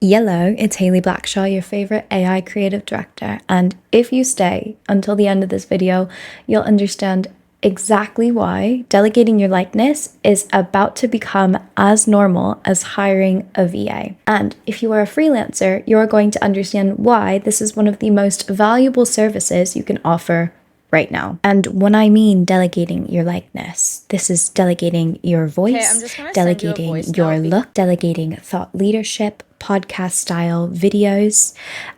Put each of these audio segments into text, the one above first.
Yellow, it's Haley Blackshaw, your favorite AI creative director. And if you stay until the end of this video, you'll understand exactly why delegating your likeness is about to become as normal as hiring a VA. And if you are a freelancer, you're going to understand why this is one of the most valuable services you can offer right now. And when I mean delegating your likeness, this is delegating your voice, delegating your look, delegating thought leadership, podcast style videos,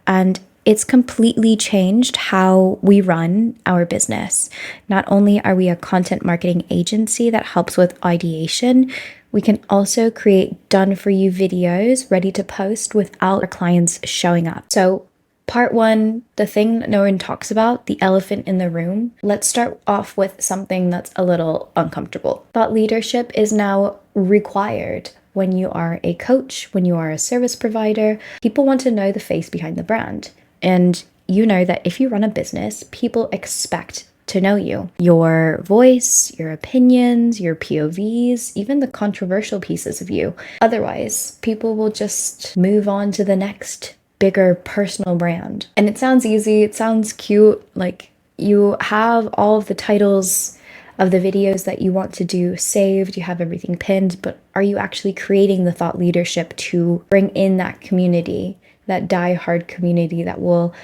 and it's completely changed how we run our business. Not only are we a content marketing agency that helps with ideation, we can also create done-for-you videos ready to post without our clients showing up. So part one, the thing that no one talks about, the elephant in the room. Let's start off with something that's a little uncomfortable. Thought leadership is now required when you are a coach, when you are a service provider. People want to know the face behind the brand. And you know that if you run a business, people expect to know you. Your voice, your opinions, your POVs, even the controversial pieces of you. Otherwise, people will just move on to the next bigger personal brand. And it sounds easy, it sounds cute, like you have all of the titles of the videos that you want to do saved, you have everything pinned, but are you actually creating the thought leadership to bring in that community, that die-hard community that will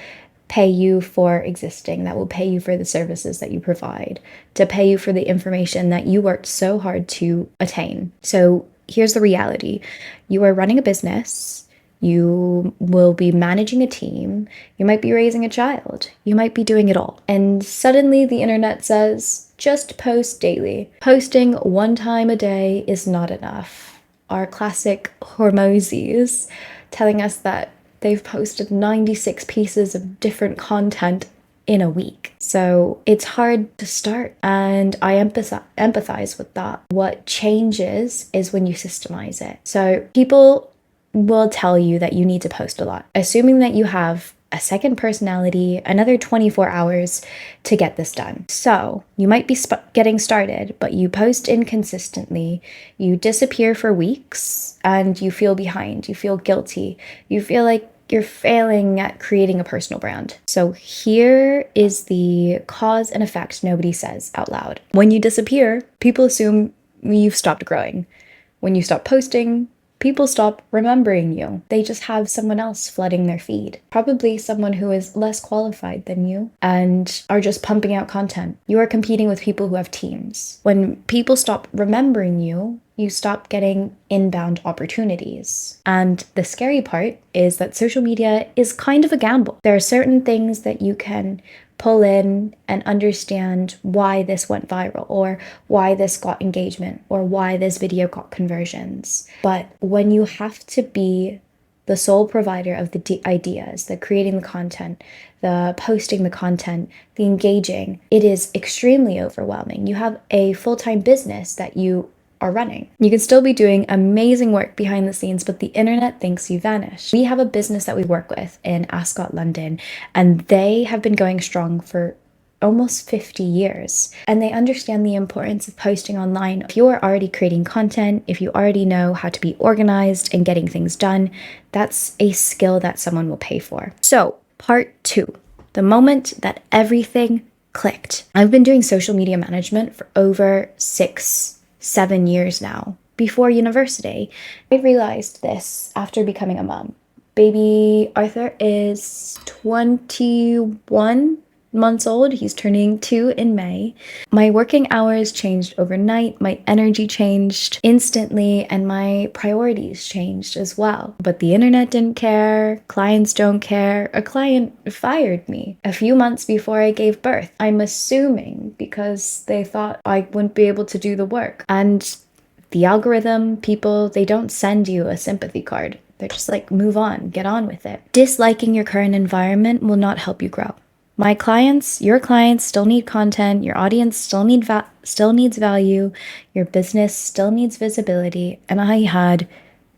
pay you for existing, that will pay you for the services that you provide, to pay you for the information that you worked so hard to attain? So here's the reality. You are running a business. You will be managing a team. You might be raising a child. You might be doing it all. And suddenly the internet says, just post daily. Posting one time a day is not enough. Our classic Hormozis telling us that they've posted 96 pieces of different content in a week. So it's hard to start. And I empathize with that. What changes is when you systemize it. So people will tell you that you need to post a lot, assuming that you have a second personality, another 24 hours to get this done. So you might be getting started, but you post inconsistently, you disappear for weeks, and you feel behind, you feel guilty, you feel like you're failing at creating a personal brand. So here is the cause and effect nobody says out loud. When you disappear, people assume you've stopped growing. When you stop posting, people stop remembering you. They just have someone else flooding their feed. Probably someone who is less qualified than you and are just pumping out content. You are competing with people who have teams. When people stop remembering you, you stop getting inbound opportunities. And the scary part is that social media is kind of a gamble. There are certain things that you can pull in and understand why this went viral, or why this got engagement, or why this video got conversions. But when you have to be the sole provider of the ideas, the creating the content, the posting the content, the engaging, it is extremely overwhelming. You have a full-time business that you are running. You can still be doing amazing work behind the scenes, but the internet thinks you vanished. We have a business that we work with in Ascot, London, and they have been going strong for almost 50 years. And they understand the importance of posting online. If you are already creating content, if you already know how to be organized and getting things done, that's a skill that someone will pay for. So, part two, the moment that everything clicked. I've been doing social media management for over 7 years now. Before university, I realized this after becoming a mom. Baby Arthur is 21 months old. He's turning 2 in May. My working hours changed overnight. My energy changed instantly, and my priorities changed as well. But the internet didn't care. Clients don't care. A client fired me a few months before I gave birth. I'm assuming because they thought I wouldn't be able to do the work. And the algorithm, people, they don't send you a sympathy card. They're just like, move on, get on with it. Disliking your current environment will not help you grow. My clients, your clients still need content, your audience still needs value, your business still needs visibility, and I had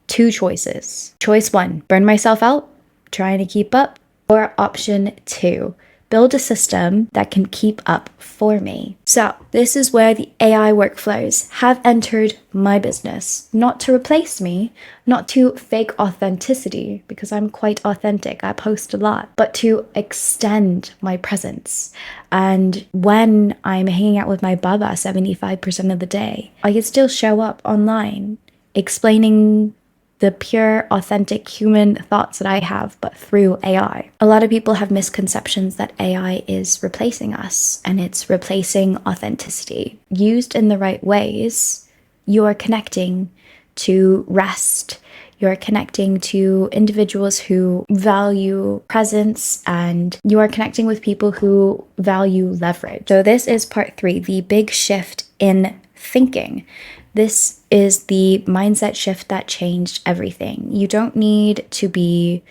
2 choices. Choice 1, burn myself out, trying to keep up, or option 2, build a system that can keep up for me. So this is where the AI workflows have entered my business, not to replace me, not to fake authenticity, because I'm quite authentic, I post a lot, but to extend my presence. And when I'm hanging out with my baba 75% of the day, I can still show up online explaining the pure, authentic human thoughts that I have, but through AI. A lot of people have misconceptions that AI is replacing us, and it's replacing authenticity. Used in the right ways, you are connecting to rest. You're connecting to individuals who value presence, and you are connecting with people who value leverage. So this is part 3, the big shift in thinking. This is the mindset shift that changed everything. You don't need to be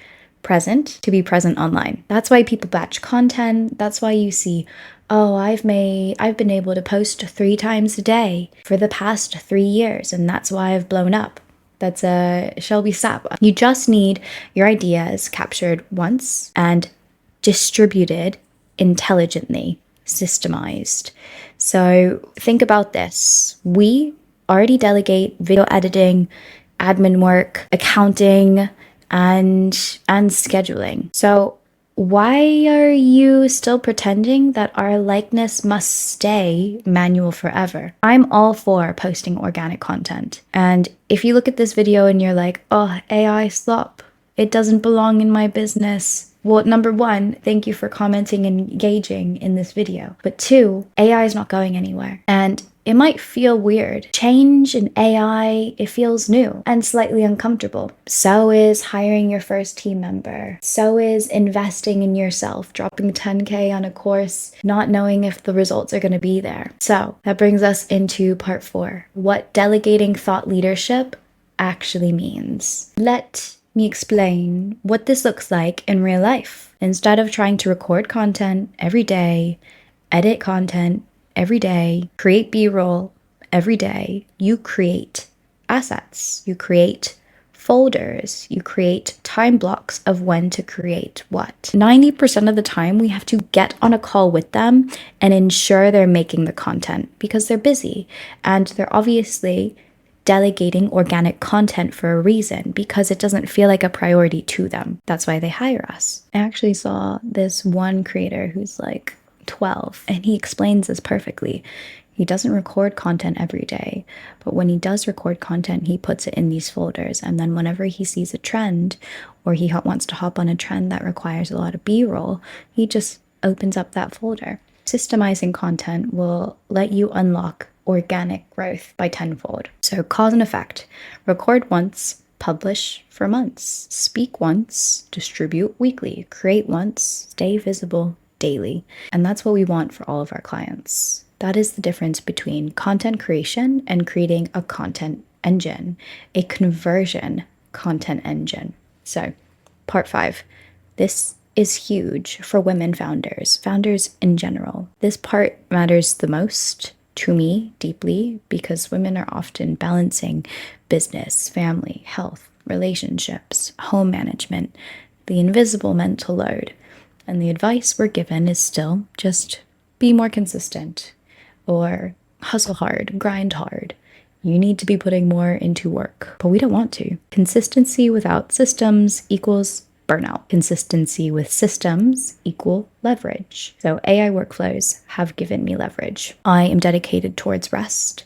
present online. That's why people batch content. That's why you see, oh, I've been able to post 3 times a day for the past 3 years, and that's why I've blown up. That's a Shelby Sapp. You just need your ideas captured once and distributed intelligently, systemized. So think about this. We already delegate video editing, admin work, accounting, and scheduling. So why are you still pretending that our likeness must stay manual forever? I'm all for posting organic content. And if you look at this video and you're like, oh, AI slop, it doesn't belong in my business. Well, number 1, thank you for commenting and engaging in this video. But 2, AI is not going anywhere. And it might feel weird. Change in AI, it feels new and slightly uncomfortable. So is hiring your first team member. So is investing in yourself, dropping 10K on a course, not knowing if the results are going to be there. So that brings us into part 4, what delegating thought leadership actually means. Let me explain what this looks like in real life. Instead of trying to record content every day, edit content every day, create B-roll every day, you create assets, you create folders, you create time blocks of when to create what. 90% of the time, we have to get on a call with them and ensure they're making the content because they're busy and they're obviously delegating organic content for a reason, because it doesn't feel like a priority to them. That's why they hire us. I actually saw this one creator who's like 12, and he explains this perfectly. He doesn't record content every day, but when he does record content, he puts it in these folders. And then whenever he sees a trend, or he wants to hop on a trend that requires a lot of B-roll, he just opens up that folder. Systemizing content will let you unlock organic growth by tenfold. So cause and effect. Record once, publish for months. Speak once, distribute weekly. Create once, stay visible daily. And that's what we want for all of our clients. That is the difference between content creation and creating a content engine, a conversion content engine. So part 5, this is huge for women founders in general. This part matters the most to me deeply because women are often balancing business, family, health, relationships, home management, the invisible mental load. And the advice we're given is still just be more consistent or hustle hard, grind hard. You need to be putting more into work, but we don't want to. Consistency without systems equals burnout. Consistency with systems equal leverage. So AI workflows have given me leverage. I am dedicated towards rest,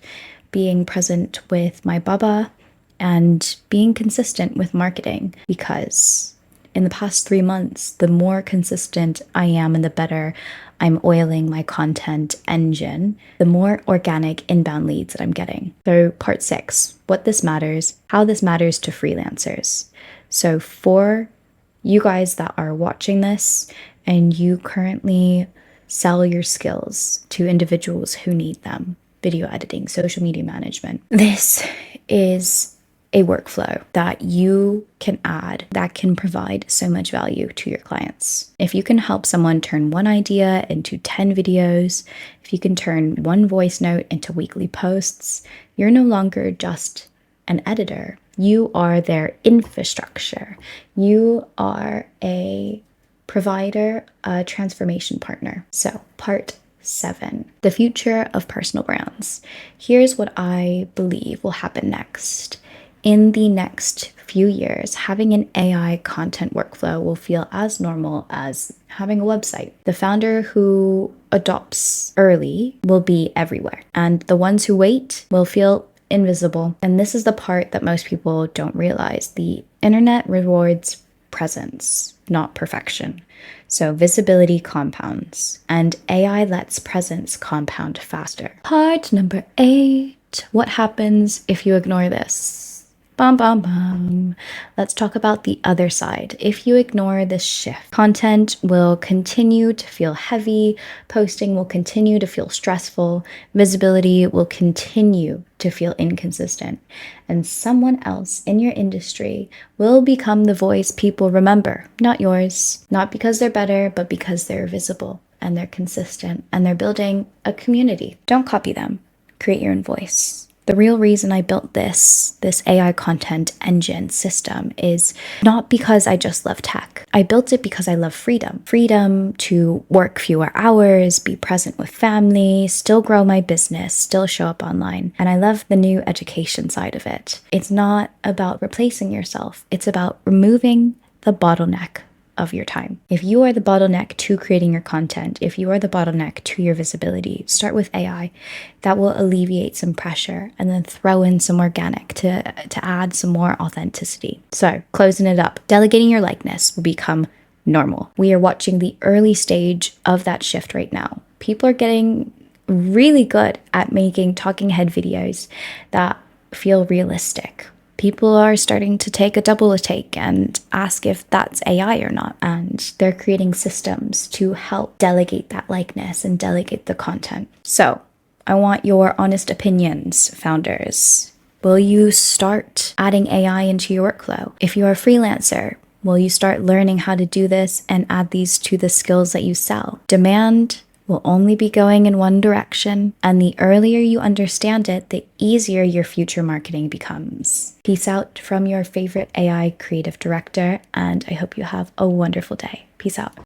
being present with my baba, and being consistent with marketing, because in the past 3 months, the more consistent I am and the better I'm oiling my content engine, the more organic inbound leads that I'm getting. So part 6, what this matters, how this matters to freelancers. So for you guys that are watching this and you currently sell your skills to individuals who need them, video editing, social media management, this is a workflow that you can add that can provide so much value to your clients. If you can help someone turn one idea into 10 videos, if you can turn one voice note into weekly posts, you're no longer just an editor. You are their infrastructure. You are a provider, a transformation partner. So, part 7, the future of personal brands. Here's what I believe will happen next. In the next few years, having an AI content workflow will feel as normal as having a website. The founder who adopts early will be everywhere, and the ones who wait will feel invisible. And this is the part that most people don't realize. The internet rewards presence, not perfection. So visibility compounds, and AI lets presence compound faster. Part number 8. What happens if you ignore this? Bum, bum, bum. Let's talk about the other side. If you ignore this shift, content will continue to feel heavy, posting will continue to feel stressful, visibility will continue to feel inconsistent, and someone else in your industry will become the voice people remember, not yours. Not because they're better, but because they're visible and they're consistent and they're building a community. Don't copy them. Create your own voice. The real reason I built this AI content engine system is not because I just love tech. I built it because I love freedom. Freedom to work fewer hours, be present with family, still grow my business, still show up online. And I love the new education side of it. It's not about replacing yourself. It's about removing the bottleneck of your time. If you are the bottleneck to creating your content, if you are the bottleneck to your visibility, start with AI. That will alleviate some pressure, and then throw in some organic to add some more authenticity. So, closing it up, delegating your likeness will become normal. We are watching the early stage of that shift right now. People are getting really good at making talking head videos that feel realistic. People are starting to take a double take and ask if that's AI or not. And they're creating systems to help delegate that likeness and delegate the content. So I want your honest opinions, founders. Will you start adding AI into your workflow? If you're a freelancer, will you start learning how to do this and add these to the skills that you sell? Demand will only be going in one direction, and the earlier you understand it, the easier your future marketing becomes. Peace out from your favorite AI creative director, and I hope you have a wonderful day. Peace out.